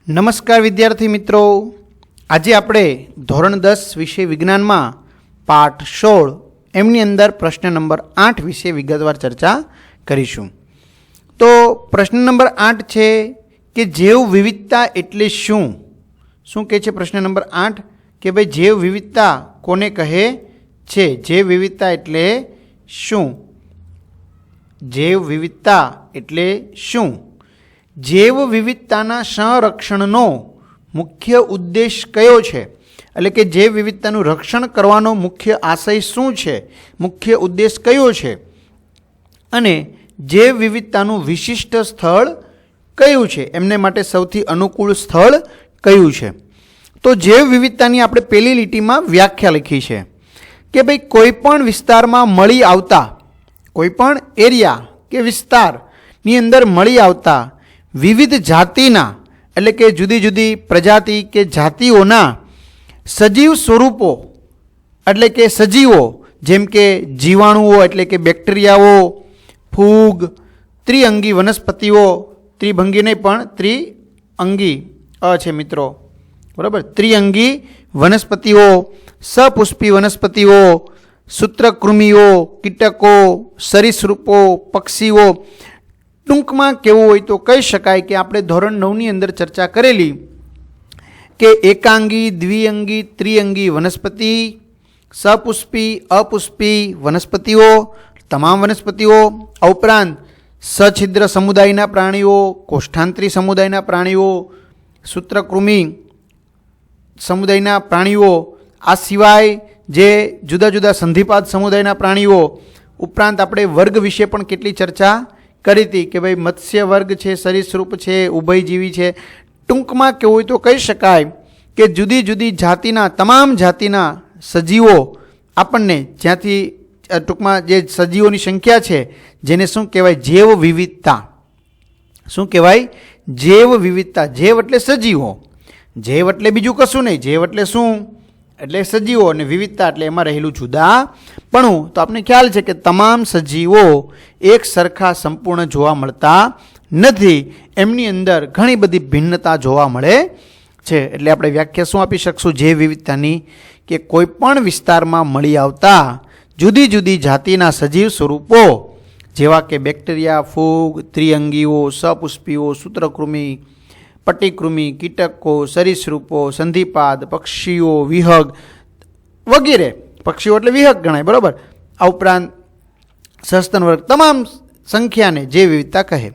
નમસ્કાર વિદ્યાર્થી મિત્રો, આજે આપણે ધોરણ 10 વિષય વિજ્ઞાનમાં પાઠ 16 એમની અંદર પ્રશ્ન નંબર 8 વિશે વિગતવાર ચર્ચા કરીશું. તો પ્રશ્ન નંબર 8 છે કે જૈવ વિવિધતા એટલે શું? શું કહે છે પ્રશ્ન નંબર 8 કે ભાઈ જૈવ વિવિધતા કોને કહે છે? જૈવ વિવિધતા એટલે શું? જૈવ વિવિધતા એટલે શું? જૈવ વિવિધતાના સંરક્ષણનો મુખ્ય ઉદ્દેશ કયો છે? એટલે કે જૈવ વિવિધતાનું રક્ષણ કરવાનો મુખ્ય આશય શું છે? મુખ્ય ઉદ્દેશ કયો છે? અને જૈવ વિવિધતાનું વિશિષ્ટ સ્થળ કયું છે? એમને માટે સૌથી અનુકૂળ સ્થળ કયું છે? તો જૈવ વિવિધતાની આપણે પહેલી લીટીમાં વ્યાખ્યા લખી છે કે ભાઈ કોઈ પણ વિસ્તારમાં મળી આવતા, કોઈ પણ એરિયા કે વિસ્તારની અંદર મળી આવતા વિવિધ જાતિના એટલે કે જુદી જુદી પ્રજાતિ કે જાતિઓના સજીવ સ્વરૂપો એટલે કે સજીવો, જેમ કે જીવાણુઓ એટલે કે બેક્ટેરિયાઓ, ફૂગ, ત્રિઅંગી વનસ્પતિઓ, ત્રિભંગી નહીં પણ ત્રિઅંગી છે મિત્રો, બરાબર, ત્રિઅંગી વનસ્પતિઓ, સપુષ્પી વનસ્પતિઓ, સૂત્રકૃમિઓ, કીટકો, સરીસૃપો, પક્ષીઓ. ટૂંકમાં કેવું હોય તો કહી શકાય કે આપણે ધોરણ 9ની અંદર ચર્ચા કરેલી કે એકાંગી, દ્વિઅંગી, ત્રિઅંગી વનસ્પતિ, સપુષ્પી, અપુષ્પી વનસ્પતિઓ, તમામ વનસ્પતિઓ, આ ઉપરાંત સછિદ્ર સમુદાયના પ્રાણીઓ, કોષ્ઠાંતરી સમુદાયના પ્રાણીઓ, સૂત્રકૃમિ સમુદાયના પ્રાણીઓ, આ સિવાય જે જુદા જુદા સંધિપાદ સમુદાયના પ્રાણીઓ, ઉપરાંત આપણે વર્ગ વિશે પણ કેટલી ચર્ચા કરી હતી કે ભાઈ મત્સ્ય વર્ગ છે, સરીસૃપ છે, ઉભયજીવી છે. ટૂંકમાં કેવું હોય તો કહી શકાય કે જુદી જુદી જાતિના, તમામ જાતિના સજીવો આપણને જ્યાંથી ટૂંકમાં જે સજીવોની સંખ્યા છે જેને શું કહેવાય? જૈવ વિવિધતા. શું કહેવાય? જૈવ વિવિધતા. જૈવ એટલે સજીવો, જૈવ એટલે બીજું કશું નહીં. જૈવ એટલે શું? એટલે સજીવો, અને વિવિધતા એટલે એમાં રહેલું જુદાપણું. તો આપણે ખ્યાલ છે કે તમામ સજીવો એક સરખા સંપૂર્ણ જોવા મળતા નથી, એમની અંદર ઘણી બધી ભિન્નતા જોવા મળે છે. એટલે આપણે વ્યાખ્યા શું આપી શકશું જૈવ વિવિધતાની? કે કોઈ પણ વિસ્તારમાં મળી આવતા જુદી જુદી જાતિના સજીવ સ્વરૂપો જેવા કે બેક્ટેરિયા, ફૂગ, ત્રિઅંગીઓ, સપુષ્પીઓ, સૂત્રકૃમિ, પટ્ટીકૃમિ, કીટકો, સરીસૃપો, સંધિપાદ, પક્ષીઓ, વિહગ વગેરે. પક્ષીઓ એટલે વિહગ ગણાય, બરાબર. આ ઉપરાંત સસ્તન વર્ગ, તમામ સંખ્યાને જૈવ વિવિધતા કહે.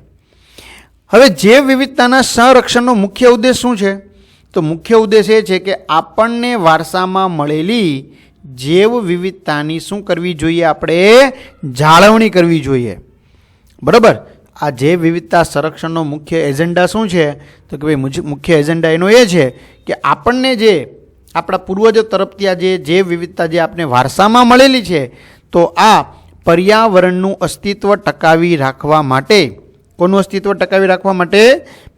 હવે જૈવ વિવિધતાના સંરક્ષણનો મુખ્ય ઉદ્દેશ શું છે? તો મુખ્ય ઉદ્દેશ એ છે કે આપણને વારસામાં મળેલી જૈવ વિવિધતાની શું કરવી જોઈએ? આપણે જાળવણી કરવી જોઈએ, બરાબર. આ જૈવ વિવિધતા સંરક્ષણનો મુખ્ય એજન્ડા શું છે? તો કે ભાઈ મુખ્ય એજન્ડા એનો એ છે કે આપણને જે આપણા પૂર્વજો તરફથી આ જે જૈવ વિવિધતા જે આપણે વારસામાં મળેલી છે, તો આ પર્યાવરણનું અસ્તિત્વ ટકાવી રાખવા માટે, કોનું અસ્તિત્વ ટકાવી રાખવા માટે?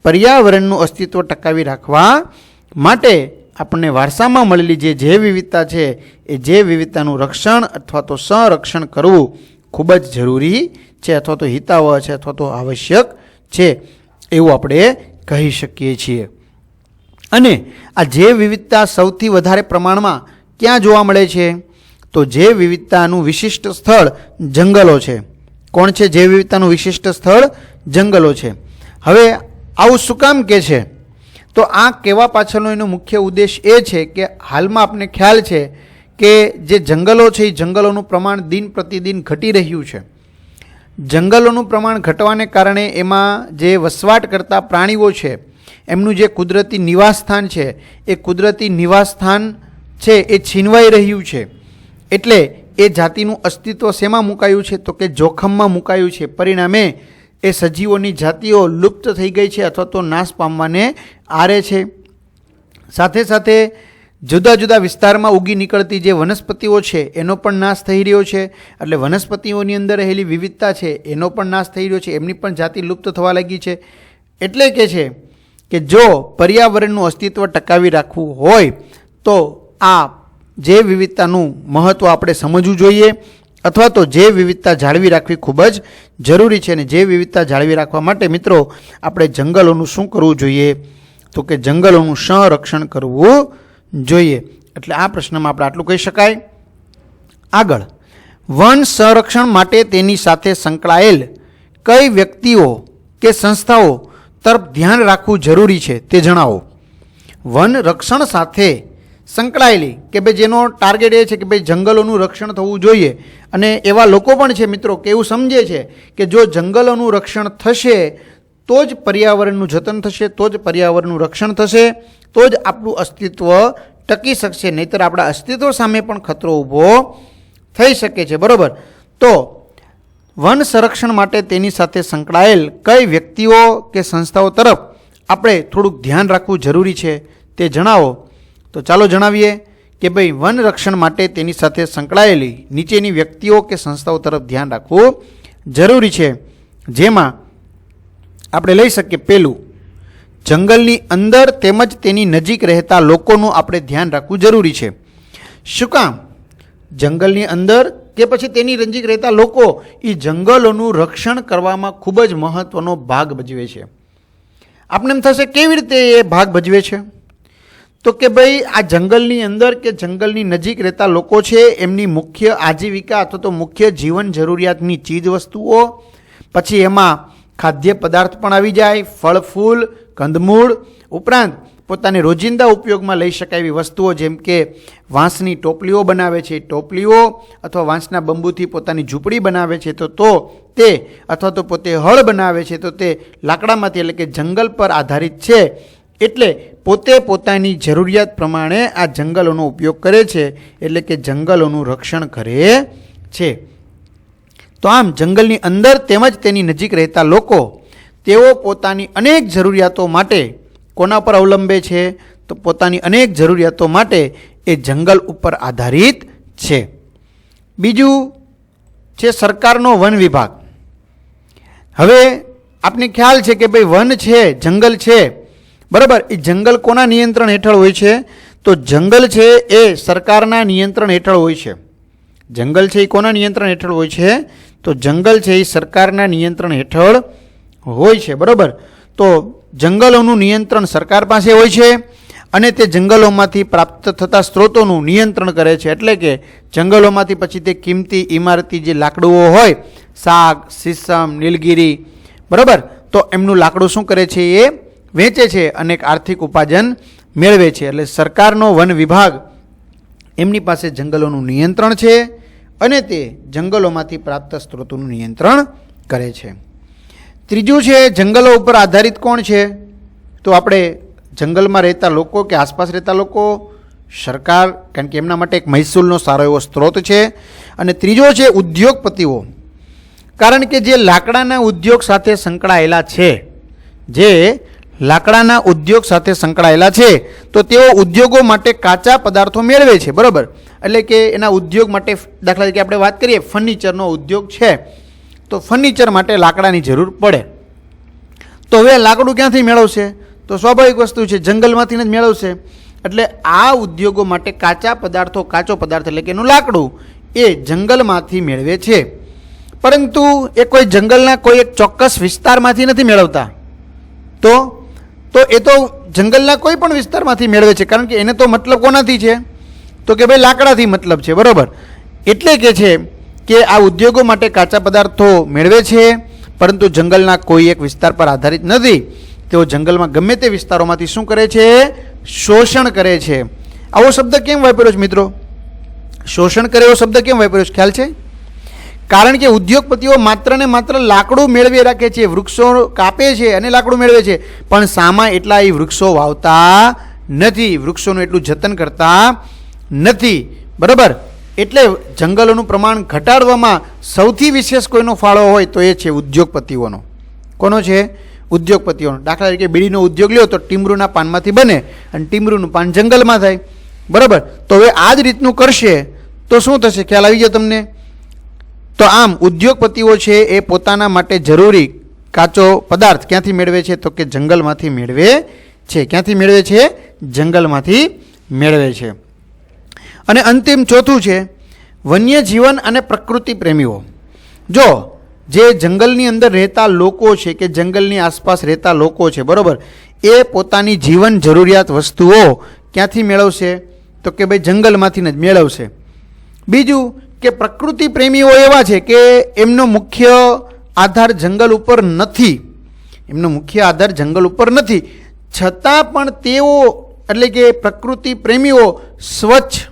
પર્યાવરણનું અસ્તિત્વ ટકાવી રાખવા માટે આપણને વારસામાં મળેલી જે જૈવ વિવિધતા છે એ જૈવ વિવિધતાનું રક્ષણ અથવા તો સંરક્ષણ કરવું ખૂબ જ જરૂરી છે, અથવા તો હિતાવહ છે, અથવા તો આવશ્યક છે, એવું આપણે કહી શકીએ છીએ. અને આ જૈવ વિવિધતા સૌથી વધારે પ્રમાણમાં ક્યાં જોવા મળે છે? તો જૈવ વિવિધતાનું વિશિષ્ટ સ્થળ જંગલો છે. કોણ છે જૈવ વિવિધતાનું વિશિષ્ટ સ્થળ? જંગલો છે. હવે આવું શું કામ કે છે? તો આ કહેવા પાછળનો એનો મુખ્ય ઉદ્દેશ એ છે કે હાલમાં આપને ખ્યાલ છે કે જે જંગલો છે એ જંગલોનું પ્રમાણ દિન પ્રતિદિન ઘટી રહ્યું છે. જંગલોનું પ્રમાણ ઘટવાને કારણે એમાં જે વસવાટ કરતા પ્રાણીઓ છે એમનું જે કુદરતી નિવાસસ્થાન છે એ કુદરતી નિવાસસ્થાન છે એ છીનવાઈ રહ્યું છે. એટલે એ જાતિનું અસ્તિત્વ શેમાં મુકાયું છે? તો કે જોખમમાં મુકાયું છે. પરિણામે એ સજીવોની જાતિઓ લુપ્ત થઈ ગઈ છે અથવા તો નાશ પામવાને આરે છે. સાથે સાથે જુદા જુદા વિસ્તારમાં ઉગી નીકળતી જે વનસ્પતિઓ છે એનો પણ નાશ થઈ રહ્યો છે. એટલે વનસ્પતિઓની અંદર રહેલી વિવિધતા છે એનો પણ નાશ થઈ રહ્યો છે, એમની પણ જાતિ લુપ્ત થવા લાગી છે. એટલે કે છે કે જો પર્યાવરણનું અસ્તિત્વ ટકાવી રાખવું હોય તો આ જૈવ વિવિધતાનું મહત્ત્વ આપણે સમજવું જોઈએ, અથવા તો જૈવ વિવિધતા જાળવી રાખવી ખૂબ જ જરૂરી છે. અને જૈવ વિવિધતા જાળવી રાખવા માટે મિત્રો આપણે જંગલોનું શું કરવું જોઈએ? તો કે જંગલોનું સંરક્ષણ કરવું જોઈએ. એટલે આ પ્રશ્નમાં આપણે આટલું કહી શકાય. આગળ, વન સંરક્ષણ માટે તેની સાથે સંકળાયેલ કઈ વ્યક્તિઓ કે સંસ્થાઓ તરફ ધ્યાન રાખવું જરૂરી છે તે જણાવો. વન રક્ષણ સાથે સંકળાયેલી કે ભાઈ જેનો ટાર્ગેટ એ છે કે ભાઈ જંગલોનું રક્ષણ થવું જોઈએ, અને એવા લોકો પણ છે મિત્રો કે એવું સમજે છે કે જો જંગલોનું રક્ષણ થશે તો જ પર્યાવરણનું જતન થશે, તો જ પર્યાવરણનું રક્ષણ થશે, તો જ આપણું અસ્તિત્વ ટકી શકશે, નહીંતર આપણા અસ્તિત્વ સામે પણ ખતરો ઊભો થઈ શકે છે. બરાબર. તો વન સંરક્ષણ માટે તેની સાથે સંકળાયેલ કઈ વ્યક્તિઓ કે સંસ્થાઓ તરફ આપણે થોડુંક ધ્યાન રાખવું જરૂરી છે તે જણાવો. તો ચાલો જણાવીએ કે ભાઈ વન રક્ષણ માટે તેની સાથે સંકળાયેલી નીચેની વ્યક્તિઓ કે સંસ્થાઓ તરફ ધ્યાન રાખવું જરૂરી છે. જેમાં આપણે લઈ શકીએ, પહેલું, જંગલની અંદર તેમજ તેની નજીક રહેતા લોકોનું આપણે ધ્યાન રાખવું જરૂરી છે. શું કામ? જંગલની અંદર કે પછી તેની નજીક રહેતા લોકો એ જંગલોનું રક્ષણ કરવામાં ખૂબ જ મહત્ત્વનો ભાગ ભજવે છે. આપણે એમ થશે કેવી રીતે એ ભાગ ભજવે છે? તો કે ભાઈ આ જંગલની અંદર કે જંગલની નજીક રહેતા લોકો છે એમની મુખ્ય આજીવિકા અથવા તો મુખ્ય જીવન જરૂરિયાતની ચીજ વસ્તુઓ, પછી એમાં ખાદ્ય પદાર્થ પણ આવી જાય, ફળ ફૂલ, કંદમૂળ, ઉપરાંત પોતાને રોજિંદા ઉપયોગમાં લઈ શકાય એવી વસ્તુઓ જેમ કે વાંસની ટોપલીઓ બનાવે છે, ટોપલીઓ અથવા વાંસના બંબુથી પોતાની ઝૂંપડી બનાવે છે તો તે અથવા તો પોતે હળ બનાવે છે તો તે લાકડામાંથી, એટલે કે જંગલ પર આધારિત છે. એટલે પોતે પોતાની જરૂરિયાત પ્રમાણે આ જંગલોનો ઉપયોગ કરે છે, એટલે કે જંગલોનું રક્ષણ કરે છે. તો આમ જંગલની અંદર તેમજ તેની નજીક રહેતા લોકો તેઓ પોતાની અનેક જરૂરિયાતો માટે કોના પર અવલંબે છે? તો પોતાની અનેક જરૂરિયાતો માટે એ જંગલ ઉપર આધારિત છે. બીજું છે સરકારનો વન વિભાગ. હવે આપને ખ્યાલ છે કે ભાઈ વન છે, જંગલ છે, બરાબર, એ જંગલ કોના નિયંત્રણ હેઠળ હોય છે? તો જંગલ છે એ સરકારના નિયંત્રણ હેઠળ હોય છે. જંગલ છે એ કોના નિયંત્રણ હેઠળ હોય છે? તો જંગલ છે એ સરકારના નિયંત્રણ હેઠળ હોય છે. બરાબર. તો જંગલોનું નિયંત્રણ સરકાર પાસે હોય છે અને તે જંગલોમાંથી પ્રાપ્ત થતા સ્ત્રોતોનું નિયંત્રણ કરે છે. એટલે કે જંગલોમાંથી પછી તે કિંમતી ઇમારતી જે લાકડુઓ હોય, સાગ, સીસમ, નીલગીરી, બરાબર, તો એમનું લાકડું શું કરે છે? એ વેચે છે અને એક આર્થિક ઉપાર્જન મેળવે છે. એટલે સરકારનો વન વિભાગ એમની પાસે જંગલોનું નિયંત્રણ છે અને તે જંગલોમાંથી પ્રાપ્ત સ્ત્રોતોનું નિયંત્રણ કરે છે. ત્રીજું છે જંગલો ઉપર આધારિત કોણ છે? તો આપણે જંગલમાં રહેતા લોકો કે આસપાસ રહેતા લોકો, સરકાર, કારણ કે એમના માટે એક મહેસૂલનો સારો એવો સ્ત્રોત છે. અને ત્રીજો છે ઉદ્યોગપતિઓ, કારણ કે જે લાકડાના ઉદ્યોગ સાથે સંકળાયેલા છે, જે લાકડાના ઉદ્યોગ સાથે સંકળાયેલા છે તો તેઓ ઉદ્યોગો માટે કાચા પદાર્થો મેળવે છે. બરાબર. એટલે કે એના ઉદ્યોગ માટે, દાખલા તરીકે આપણે વાત કરીએ ફર્નિચરનો ઉદ્યોગ છે તો ફર્નિચર માટે લાકડાની જરૂર પડે. તો હવે લાકડું ક્યાંથી મેળવશે? તો સ્વાભાવિક વસ્તુ છે, જંગલમાંથી જ મેળવશે. એટલે આ ઉદ્યોગો માટે કાચા પદાર્થો, કાચો પદાર્થ એટલે કે એનું લાકડું એ જંગલમાંથી મેળવે છે. પરંતુ એ કોઈ જંગલના કોઈ એક ચોક્કસ વિસ્તારમાંથી નથી મેળવતા. તો એ તો જંગલના કોઈ પણ વિસ્તારમાંથી મેળવે છે, કારણ કે એને તો મતલબ કોનાથી છે? તો કે ભાઈ લાકડાથી મતલબ છે. બરાબર. એટલે કે છે કે આ ઉદ્યોગો માટે કાચા પદાર્થો મેળવે છે, પરંતુ જંગલના કોઈ એક વિસ્તાર પર આધારિત નથી. તેઓ જંગલમાં ગમે તે વિસ્તારોમાંથી શું કરે છે? શોષણ કરે છે. આવો શબ્દ કેમ વાપર્યો છે મિત્રો? શોષણ કરે એવો શબ્દ કેમ વાપર્યો છે? ખ્યાલ છે? કારણ કે ઉદ્યોગપતિઓ માત્ર ને માત્ર લાકડું મેળવી રાખે છે, વૃક્ષો કાપે છે અને લાકડું મેળવે છે, પણ સામા એટલા એ વૃક્ષો વાવતા નથી, વૃક્ષોનું એટલું જતન કરતા નથી. બરાબર. એટલે જંગલોનું પ્રમાણ ઘટાડવામાં સૌથી વિશેષ કોઈનો ફાળો હોય તો એ છે ઉદ્યોગપતિઓનો. કોનો છે? ઉદ્યોગપતિઓનો. દાખલા તરીકે બીડીનો ઉદ્યોગ લ્યો તો ટીમરૂના પાનમાંથી બને અને ટીમરૂનું પાન જંગલમાં થાય. બરાબર. તો હવે આ જ રીતનું કરશે તો શું થશે? ખ્યાલ આવી ગયો તમને? તો આમ ઉદ્યોગપતિઓ છે એ પોતાના માટે જરૂરી કાચો પદાર્થ ક્યાંથી મેળવે છે? તો કે જંગલમાંથી મેળવે છે. ક્યાંથી મેળવે છે? જંગલમાંથી મેળવે છે. અને અંતિમ ચોથું છે વન્ય જીવન અને પ્રકૃતિ પ્રેમીઓ. જો જે જંગલની અંદર રહેતા લોકો છે કે જંગલની આસપાસ રહેતા લોકો છે, બરાબર, એ પોતાની જીવન જરૂરિયાત વસ્તુઓ ક્યાંથી મેળવશે? તો કે ભાઈ જંગલમાંથી જ મેળવશે. બીજું કે પ્રકૃતિ પ્રેમીઓ એવા છે કે એમનો મુખ્ય આધાર જંગલ ઉપર નથી, એમનો મુખ્ય આધાર જંગલ ઉપર નથી, છતાં પણ તેઓ એટલે કે પ્રકૃતિ પ્રેમીઓ સ્વચ્છ,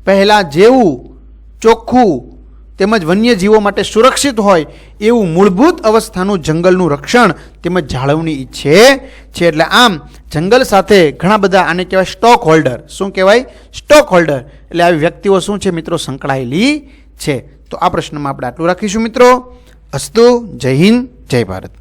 પહેલાં જેવું ચોખ્ખું તેમજ વન્યજીવો માટે સુરક્ષિત હોય એવું મૂળભૂત અવસ્થાનું જંગલનું રક્ષણ તેમજ જાળવણી ઈચ્છે છે. એટલે આમ જંગલ સાથે ઘણા બધા આને કહેવાય સ્ટોક હોલ્ડર. શું કહેવાય? Stock holder. એટલે આવી વ્યક્તિઓ શું છે મિત્રો? સંકળાયેલી છે. તો આ પ્રશ્નમાં આપણે આટલું રાખીશું મિત્રો. અસ્તુ. જય હિન્દ, જય ભારત.